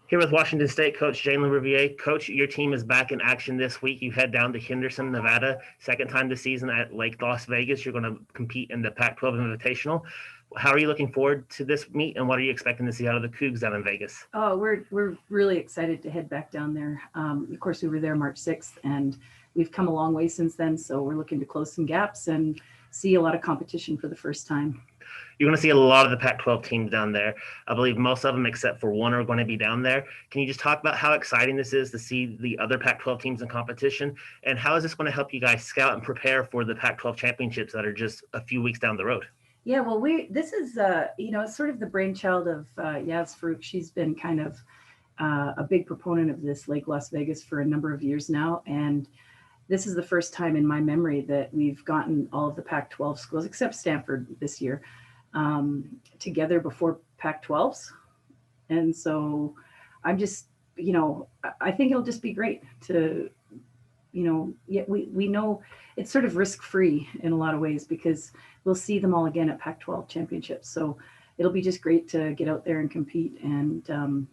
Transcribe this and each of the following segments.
Here with Washington State coach Jane LaRiviere. Coach, your team is back in action this week. You head down to Henderson, Nevada, second time this season at Lake Las Vegas. You're going to compete in the Pac-12 Invitational. How are you looking forward to this meet, and what are you expecting to see out of the Cougs down in Vegas? Oh, we're really excited to head back down there. Of course, we were there March 6th, and we've come a long way since then. So we're looking to close some gaps and see a lot of competition for the first time. You're going to see a lot of the Pac-12 teams down there. I believe most of them, except for one, are going to be down there. Can you just talk about how exciting this is to see the other Pac-12 teams in competition, and how is this going to help you guys scout and prepare for the Pac-12 championships that are just a few weeks down the road? Yeah, well, this is it's sort of the brainchild of Yaz Farouk. She's been kind of a big proponent of this Lake Las Vegas for a number of years now, and this is the first time in my memory that we've gotten all of the Pac-12 schools, except Stanford this year, together before Pac-12s. And so I'm just, I think it'll just be great to, we know it's sort of risk-free in a lot of ways because we'll see them all again at Pac-12 championships. So it'll be just great to get out there and compete. And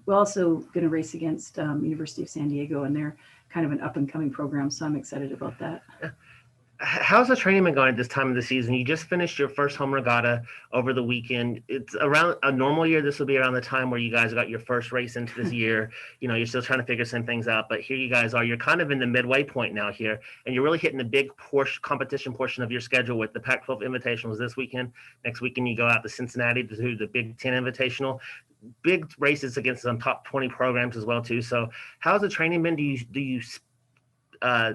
we're also going to race against University of San Diego, and they're kind of an up-and-coming program. So I'm excited about that. How's the training been going at this time of the season? You just finished your first home regatta over the weekend. It's around a normal year. This will be around the time where you guys got your first race into this year. You're still trying to figure some things out, but here you guys are. You're kind of in the midway point now here, and you're really hitting the big competition portion of your schedule with the Pac-12 Invitationals this weekend. Next weekend, you go out to Cincinnati to do the Big Ten Invitational. Big races against some top 20 programs as well, too. So how's the training been? Do you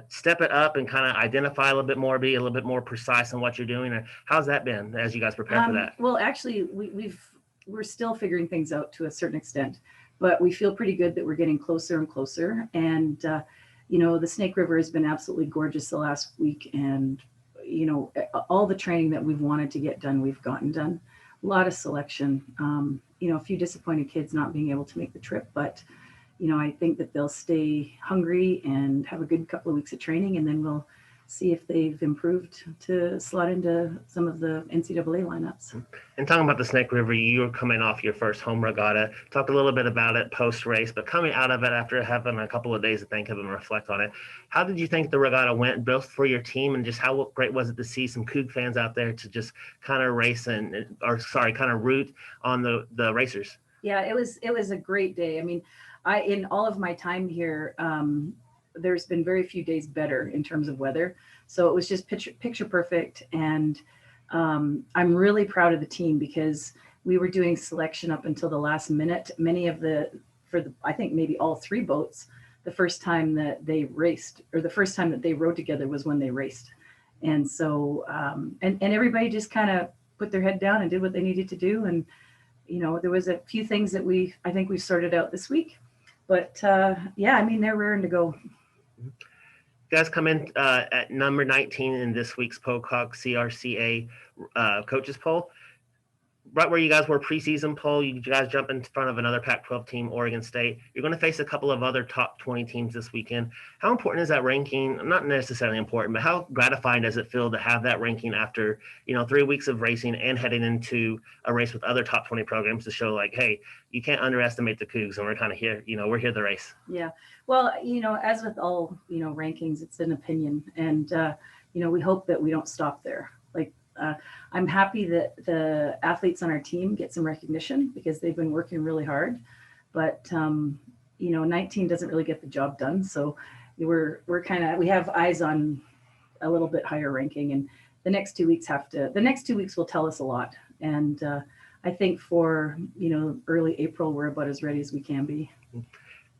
step it up and kind of identify a little bit more, be a little bit more precise in what you're doing? Or how's that been as you guys prepare for that? Well, actually, we're still figuring things out to a certain extent, but we feel pretty good that we're getting closer and closer. And, the Snake River has been absolutely gorgeous the last week. And, all the training that we've wanted to get done, we've gotten done. A lot of selection, a few disappointed kids not being able to make the trip, but I think that they'll stay hungry and have a good couple of weeks of training, and then we'll see if they've improved to slot into some of the NCAA lineups. And talking about the Snake River, you're coming off your first home regatta. Talk a little bit about it post-race, but coming out of it after having a couple of days to think of and reflect on it, how did you think the regatta went, both for your team and just how great was it to see some Coug fans out there to just kind of race kind of root on the racers? Yeah, it was a great day. I mean, in all of my time here, there's been very few days better in terms of weather. So it was just picture perfect. And I'm really proud of the team because we were doing selection up until the last minute. I think maybe all three boats, the first time that they raced or the first time that they rode together was when they raced. And so, and everybody just kind of put their head down and did what they needed to do. And, there was a few things that I think we sorted out this week. But they're raring to go. You guys come in at number 19 in this week's Pocock CRCA coaches poll. Right where you guys were preseason poll, you guys jump in front of another Pac-12 team, Oregon State. You're going to face a couple of other top 20 teams this weekend. How important is that ranking? Not necessarily important, but how gratifying does it feel to have that ranking after 3 weeks of racing and heading into a race with other top 20 programs to show like, hey, you can't underestimate the Cougs, and we're kind of here. We're here to race. Yeah. Well, as with all rankings, it's an opinion, and we hope that we don't stop there. I'm happy that the athletes on our team get some recognition because they've been working really hard, but 19 doesn't really get the job done. So we have eyes on a little bit higher ranking, and the next 2 weeks will tell us a lot. And I think for early April, we're about as ready as we can be.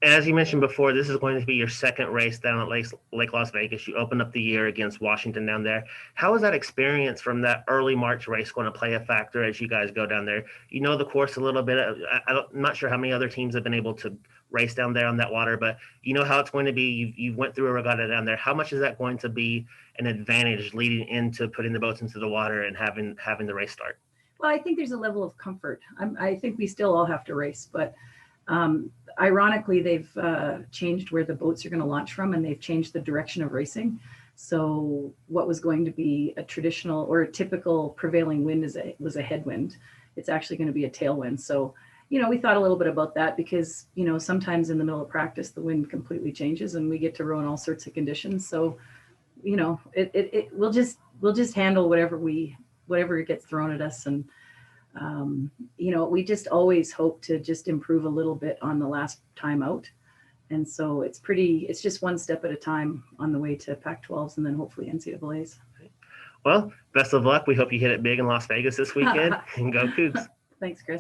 As you mentioned before, this is going to be your second race down at Lake Las Vegas. You opened up the year against Washington down there. How is that experience from that early March race going to play a factor as you guys go down there? You know the course a little bit. I'm not sure how many other teams have been able to race down there on that water, but you know how it's going to be. You went through a regatta down there. How much is that going to be an advantage leading into putting the boats into the water and having the race start? Well, I think there's a level of comfort. I think we still all have to race, but ironically, they've changed where the boats are going to launch from, and they've changed the direction of racing. So what was going to be a traditional or a typical prevailing wind was a headwind. It's actually going to be a tailwind. So we thought a little bit about that because, sometimes in the middle of practice, the wind completely changes and we get to row in all sorts of conditions. So, we'll just handle whatever gets thrown at us. And, we just always hope to just improve a little bit on the last time out. And so it's just one step at a time on the way to Pac-12s and then hopefully NCAAs. Well, best of luck. We hope you hit it big in Las Vegas this weekend and go Cougs. Thanks, Chris.